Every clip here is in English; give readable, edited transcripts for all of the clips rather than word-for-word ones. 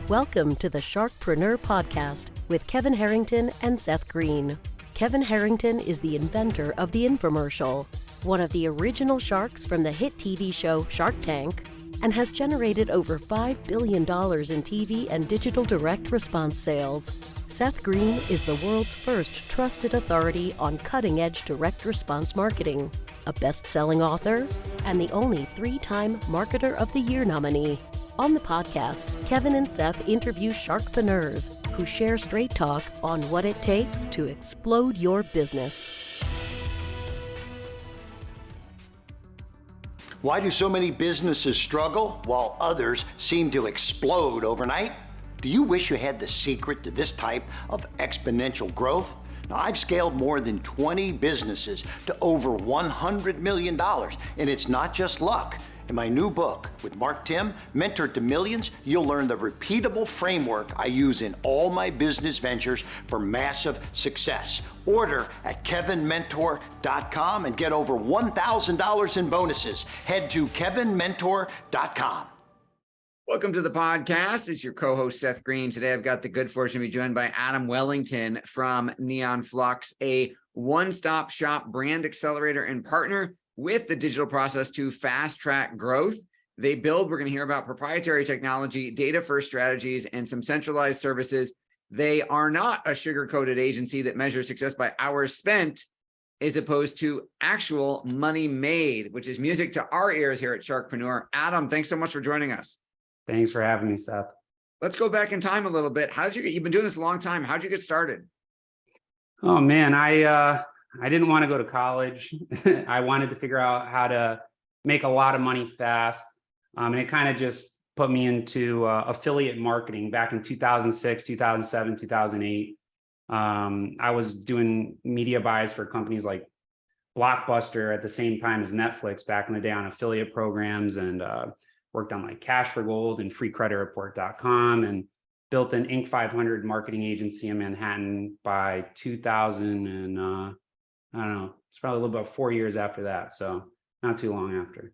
Welcome to the Sharkpreneur podcast with Kevin Harrington and Seth Greene. Kevin Harrington is the inventor of the infomercial, one of the original sharks from the hit TV show Shark Tank, and has generated over $5 billion in TV and digital direct response sales. Seth Greene is the world's first trusted authority on cutting-edge direct response marketing, a best-selling author, and the only 3-time Marketer of the Year nominee. On the podcast, Kevin and Seth interview Sharkpreneurs who share straight talk on what it takes to explode your business. Why do so many businesses struggle while others seem to explode overnight? Do you wish you had the secret to this type of exponential growth? Now, I've scaled more than 20 businesses to over $100 million, and it's not just luck. In my new book with Mark Tim, Mentor to Millions, you'll learn the repeatable framework I use in all my business ventures for massive success. Order at kevinmentor.com and get over $1,000 in bonuses. Head to kevinmentor.com. Welcome to the podcast. It's your co-host, Seth Greene. Today, I've got the good fortune to be joined by Adam Wellington from Neon Flux, a one-stop shop brand accelerator and partner with the digital process to fast-track growth. They build, we're going to hear about proprietary technology, data-first strategies, and some centralized services. They are not a sugar-coated agency that measures success by hours spent, as opposed to actual money made, which is music to our ears here at Sharkpreneur. Adam, thanks so much for joining us. Thanks for having me, Seth. Let's go back in time a little bit. You've been doing this a long time. How'd you get started? Oh man, I didn't want to go to college. I wanted to figure out how to make a lot of money fast. And it kind of just put me into affiliate marketing back in 2006, 2007, 2008. I was doing media buys for companies like Blockbuster at the same time as Netflix back in the day on affiliate programs, and worked on like Cash for Gold and freecreditreport.com, and built an Inc. 500 marketing agency in Manhattan by 2000. And I don't know, it's probably a little about 4 years after that. So not too long after.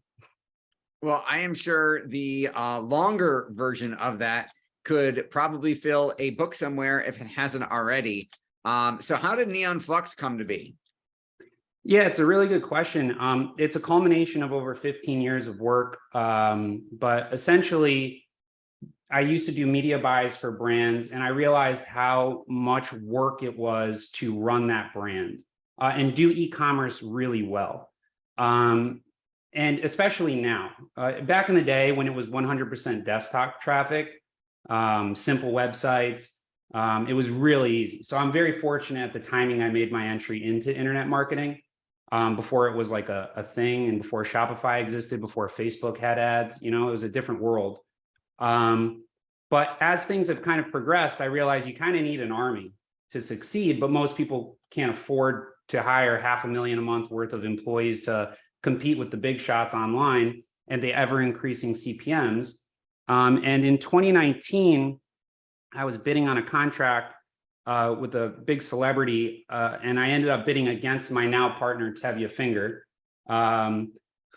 Well, I am sure the longer version of that could probably fill a book somewhere if it hasn't already. So how did Neon Flux come to be? Yeah, it's a really good question. It's a culmination of over 15 years of work. But essentially, I used to do media buys for brands, and I realized how much work it was to run that brand and do e-commerce really well. And especially now, back in the day when it was 100% desktop traffic, simple websites, it was really easy. So I'm very fortunate at the timing I made my entry into internet marketing, before it was like a thing, and before Shopify existed, before Facebook had ads. You know, it was a different world. But as things have kind of progressed, I realized you kind of need an army to succeed, but most people can't afford to hire $500,000 a month worth of employees to compete with the big shots online and the ever increasing CPMs. And in 2019, I was bidding on a contract with a big celebrity, and I ended up bidding against my now partner, Tevye Finger,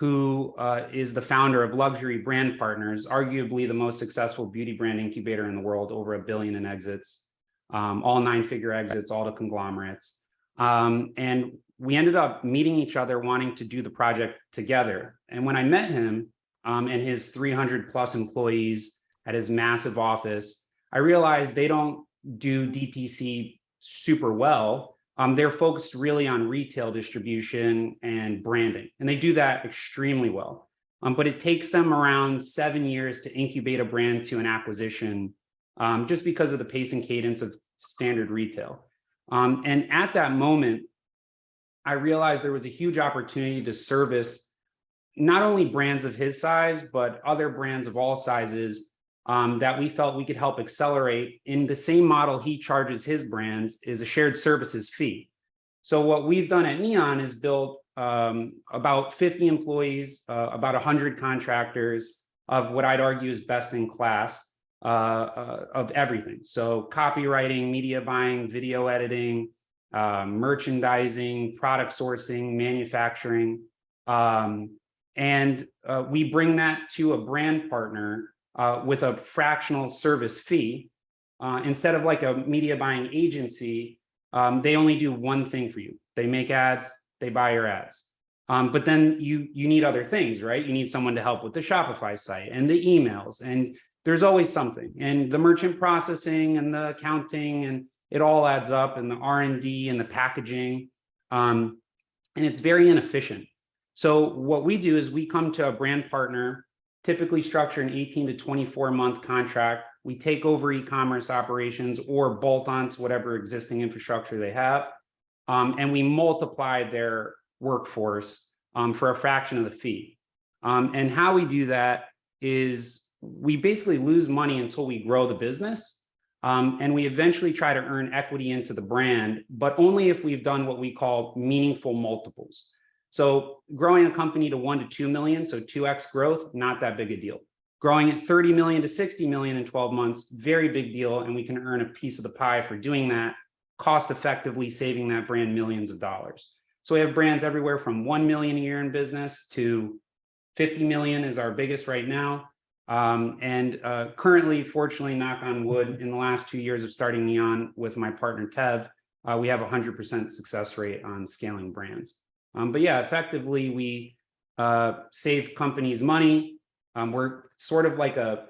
who is the founder of Luxury Brand Partners, arguably the most successful beauty brand incubator in the world, over $1 billion in exits, all 9-figure exits, all to conglomerates. And we ended up meeting each other, wanting to do the project together. And when I met him and his 300 plus employees at his massive office, I realized they don't do DTC super well. They're focused really on retail distribution and branding, and they do that extremely well. But it takes them around 7 years to incubate a brand to an acquisition, just because of the pace and cadence of standard retail. And at that moment, I realized there was a huge opportunity to service not only brands of his size, but other brands of all sizes that we felt we could help accelerate in the same model he charges his brands, is a shared services fee. So what we've done at Neon is built about 50 employees, about 100 contractors of what I'd argue is best in class of everything. So copywriting, media buying, video editing, merchandising, product sourcing, manufacturing. And we bring that to a brand partner with a fractional service fee. Instead of like a media buying agency, they only do one thing for you. They make ads, they buy your ads. But then you need other things, right? You need someone to help with the Shopify site and the emails, and there's always something, and the merchant processing and the accounting, and it all adds up, and the R&D and the packaging, and it's very inefficient. So what we do is we come to a brand partner, typically structure an 18 to 24 month contract. We take over e-commerce operations or bolt on to whatever existing infrastructure they have, and we multiply their workforce for a fraction of the fee. And how we do that is we basically lose money until we grow the business, and we eventually try to earn equity into the brand, but only if we've done what we call meaningful multiples. So growing a company to 1 to 2 million, so 2x growth, not that big a deal. Growing at 30 million to 60 million in 12 months, very big deal, and we can earn a piece of the pie for doing that, cost effectively saving that brand millions of dollars. So we have brands everywhere from 1 million a year in business to 50 million is our biggest right now. Currently, fortunately, knock on wood, in the last 2 years of starting Neon with my partner Tev, we have 100% success rate on scaling brands. But yeah, effectively, we save companies money. We're sort of like a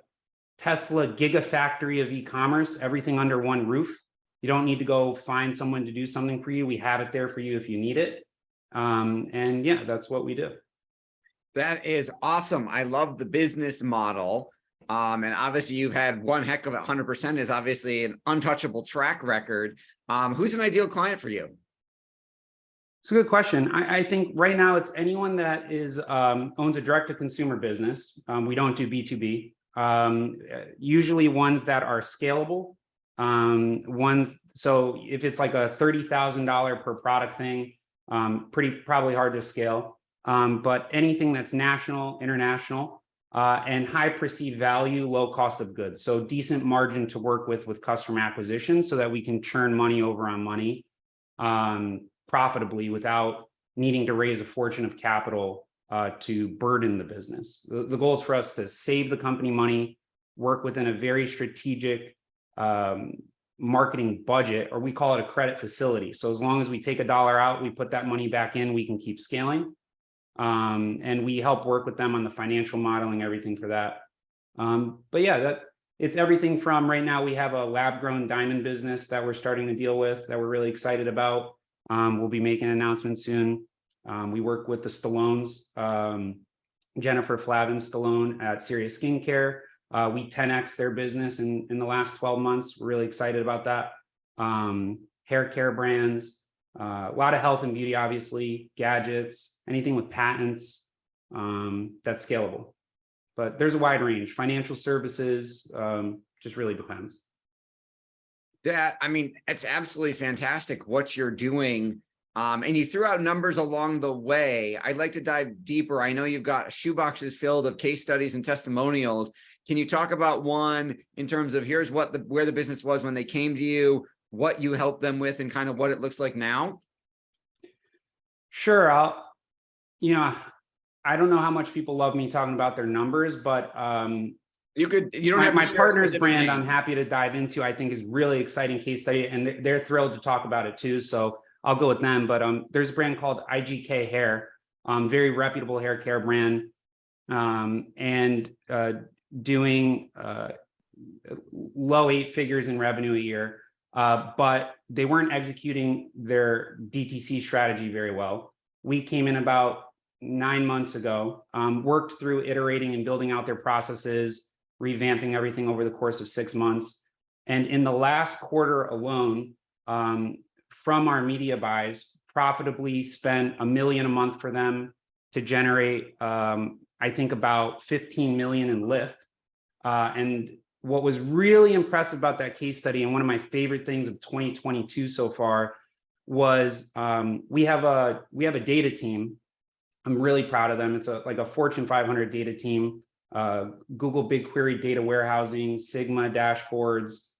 Tesla gigafactory of e-commerce, everything under one roof. You don't need to go find someone to do something for you. We have it there for you if you need it. And yeah, that's what we do. That is awesome. I love the business model. And obviously you've had one heck of 100% is obviously an untouchable track record. Who's an ideal client for you? It's a good question. I think right now it's anyone that is owns a direct-to-consumer business. We don't do B2B. Usually ones that are scalable. So if it's like a $30,000 per product thing, probably hard to scale. But anything that's national, international, and high perceived value, low cost of goods. So decent margin to work with customer acquisition so that we can churn money over on money profitably without needing to raise a fortune of capital to burden the business. The goal is for us to save the company money, work within a very strategic marketing budget, or we call it a credit facility. So as long as we take $1 out, we put that money back in, we can keep scaling. And we help work with them on the financial modeling, everything for that. But yeah, it's everything from right now, we have a lab grown diamond business that we're starting to deal with that we're really excited about. We'll be making an announcement soon. We work with the Stallones, Jennifer Flavin Stallone at Serious Skincare. We 10x their business in the last 12 months. We're really excited about that. Hair care brands, a lot of health and beauty, obviously, gadgets, anything with patents that's scalable. But there's a wide range. Financial services, just really depends. I mean, it's absolutely fantastic what you're doing. And you threw out numbers along the way. I'd like to dive deeper. I know you've got shoeboxes filled of case studies and testimonials. Can you talk about one in terms of here's where the business was when they came to you, what you helped them with, and kind of what it looks like now? Sure. I don't know how much people love me talking about their numbers, but you don't have my partner's brand I'm happy to dive into, I think is really exciting case study, and they're thrilled to talk about it too. So I'll go with them. But there's a brand called IGK Hair, very reputable hair care brand, and doing low 8 figures in revenue a year. But they weren't executing their DTC strategy very well. We came in about 9 months ago, worked through iterating and building out their processes, revamping everything over the course of 6 months. And in the last quarter alone, from our media buys, profitably spent $1 million a month for them to generate, I think, about 15 million in lift. And what was really impressive about that case study, and one of my favorite things of 2022 so far, was we have a data team. I'm really proud of them. It's like a Fortune 500 data team. Google BigQuery data warehousing, Sigma dashboards.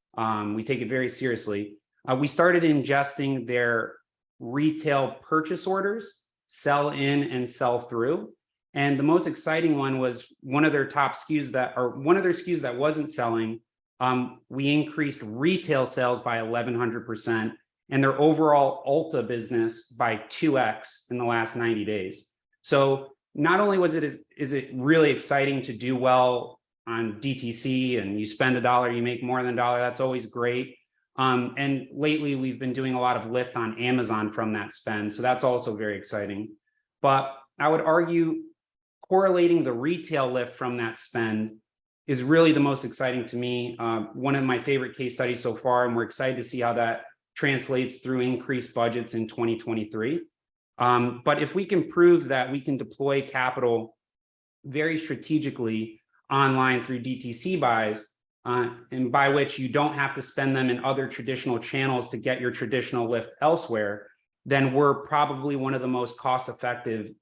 We take it very seriously. We started ingesting their retail purchase orders, sell in and sell through, And the most exciting one was one of their top SKUs one of their SKUs that wasn't selling. We increased retail sales by 1,100% and their overall Ulta business by 2x in the last 90 days. So not only is it really exciting to do well on DTC, and you spend $1, you make more than $1, that's always great. And lately we've been doing a lot of lift on Amazon from that spend. So that's also very exciting. But I would argue correlating the retail lift from that spend is really the most exciting to me. One of my favorite case studies so far, and we're excited to see how that translates through increased budgets in 2023. But if we can prove that we can deploy capital very strategically online through DTC buys, and by which you don't have to spend them in other traditional channels to get your traditional lift elsewhere, then we're probably one of the most cost-effective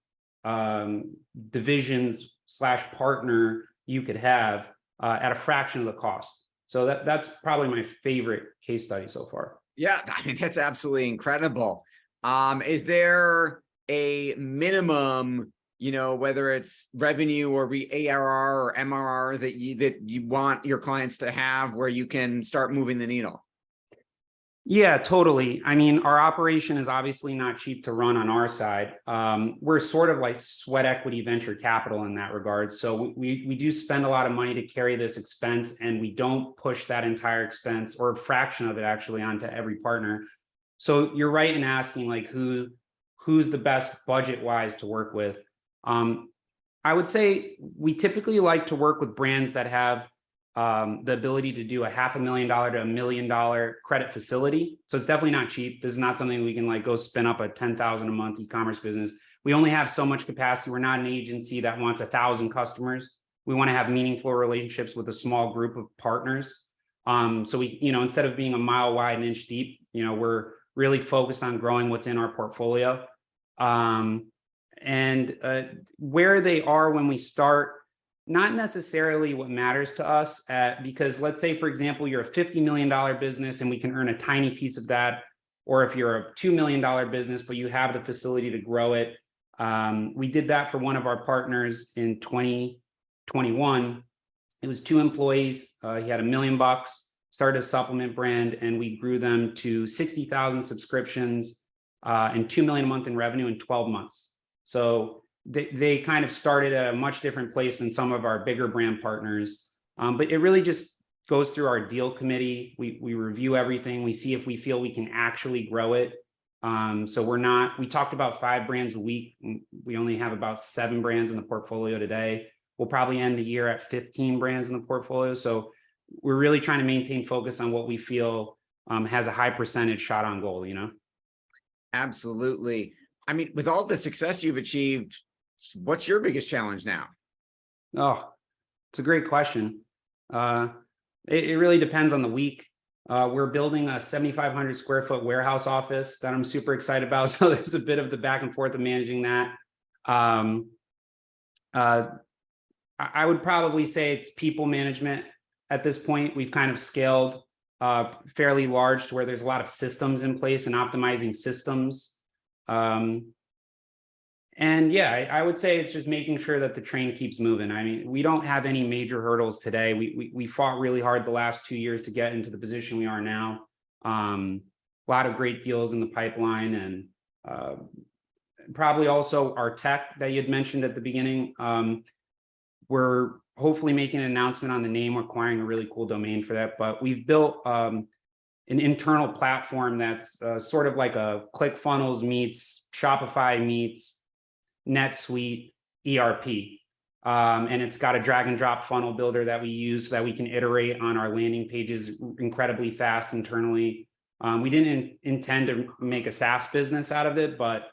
divisions / partner you could have at a fraction of the cost. So that's probably my favorite case study so far. Yeah, I mean, that's absolutely incredible. Is there a minimum, whether it's revenue or ARR or MRR that you want your clients to have where you can start moving the needle? Yeah, totally. I mean, our operation is obviously not cheap to run on our side. We're sort of like sweat equity venture capital in that regard. So we do spend a lot of money to carry this expense, and we don't push that entire expense or a fraction of it actually onto every partner. So you're right in asking like who's the best budget wise to work with. I would say we typically like to work with brands that have the ability to do a $500,000 to $1 million credit facility. So it's definitely not cheap. This is not something we can like go spin up a 10,000 a month e-commerce business. We only have so much capacity. We're not an agency that wants 1,000 customers. We want to have meaningful relationships with a small group of partners. So we, instead of being a mile wide and inch deep, we're really focused on growing what's in our portfolio. And where they are when we start, not necessarily what matters to us, because let's say, for example, you're a $50 million business and we can earn a tiny piece of that. Or if you're a $2 million business, but you have the facility to grow it. We did that for one of our partners in 2021. It was 2 employees. He had $1 million, started a supplement brand, and we grew them to 60,000 subscriptions and $2 million a month in revenue in 12 months. So they kind of started at a much different place than some of our bigger brand partners. But it really just goes through our deal committee. We review everything. We see if we feel we can actually grow it. So we talked about 5 brands a week. We only have about 7 brands in the portfolio today. We'll probably end the year at 15 brands in the portfolio. So we're really trying to maintain focus on what we feel has a high percentage shot on goal, Absolutely. I mean, with all the success you've achieved, what's your biggest challenge now? Oh, it's a great question. It really depends on the week. We're building a 7,500 square foot warehouse office that I'm super excited about. So there's a bit of the back and forth of managing that. I would probably say it's people management at this point. We've kind of scaled fairly large to where there's a lot of systems in place and optimizing systems. And yeah, I would say it's just making sure that the train keeps moving. I mean, we don't have any major hurdles today. We fought really hard the last 2 years to get into the position we are now. A lot of great deals in the pipeline, and probably also our tech that you had mentioned at the beginning. We're hopefully making an announcement on the name, acquiring a really cool domain for that. But we've built an internal platform that's sort of like a ClickFunnels meets Shopify meets NetSuite ERP. And it's got a drag and drop funnel builder that we use so that we can iterate on our landing pages incredibly fast internally. We didn't intend to make a SaaS business out of it, but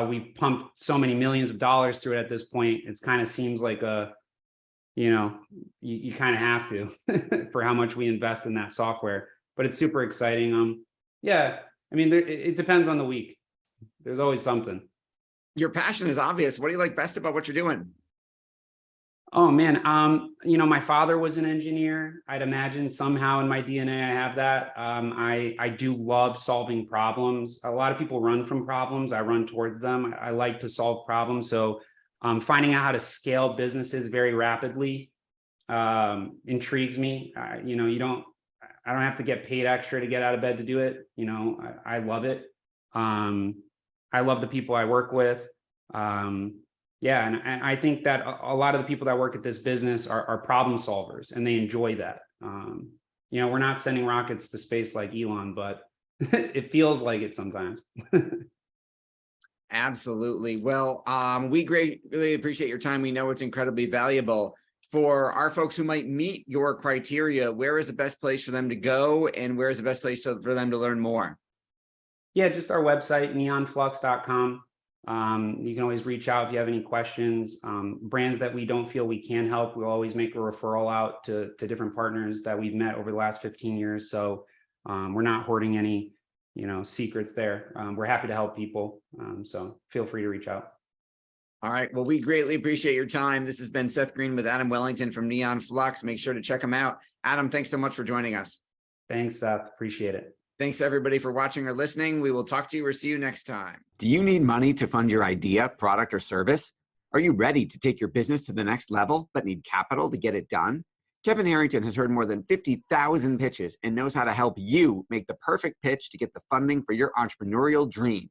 we pumped so many millions of dollars through it at this point. It kind of seems like you kind of have to for how much we invest in that software, but it's super exciting. Yeah, I mean, it depends on the week. There's always something. Your passion is obvious. What do you like best about what you're doing? Oh man, my father was an engineer. I'd imagine somehow in my DNA I have that. I do love solving problems. A lot of people run from problems. I run towards them. I like to solve problems. So Finding out how to scale businesses very rapidly intrigues me. I don't have to get paid extra to get out of bed to do it. I love it. I love the people I work with. And I think that a lot of the people that work at this business are problem solvers, and they enjoy that. We're not sending rockets to space like Elon, but it feels like it sometimes. Absolutely. Well, we greatly appreciate your time. We know it's incredibly valuable. For our folks who might meet your criteria, where is the best place for them to go, and where is the best place for them to learn more? Yeah, just our website, neonflux.com. You can always reach out if you have any questions. Brands that we don't feel we can help, we'll always make a referral out to different partners that we've met over the last 15 years. So we're not hoarding any secrets there. We're happy to help people. So feel free to reach out. All right. Well, we greatly appreciate your time. This has been Seth Greene with Adam Wellington from Neon Flux. Make sure to check him out. Adam, thanks so much for joining us. Thanks, Seth. Appreciate it. Thanks, everybody, for watching or listening. We will talk to you or see you next time. Do you need money to fund your idea, product, or service? Are you ready to take your business to the next level, but need capital to get it done? Kevin Harrington has heard more than 50,000 pitches and knows how to help you make the perfect pitch to get the funding for your entrepreneurial dream.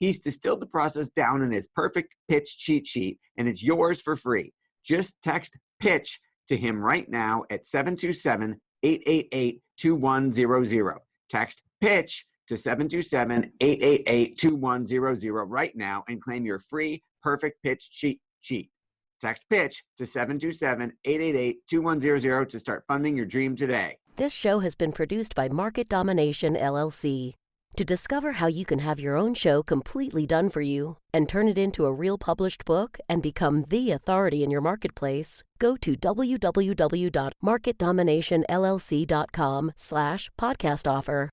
He's distilled the process down in his perfect pitch cheat sheet, and it's yours for free. Just text PITCH to him right now at 727-888-2100. Text PITCH to 727-888-2100 right now and claim your free perfect pitch cheat sheet. Text PITCH to 727-888-2100 to start funding your dream today. This show has been produced by Market Domination, LLC. To discover how you can have your own show completely done for you and turn it into a real published book and become the authority in your marketplace, go to www.marketdominationllc.com/podcast offer.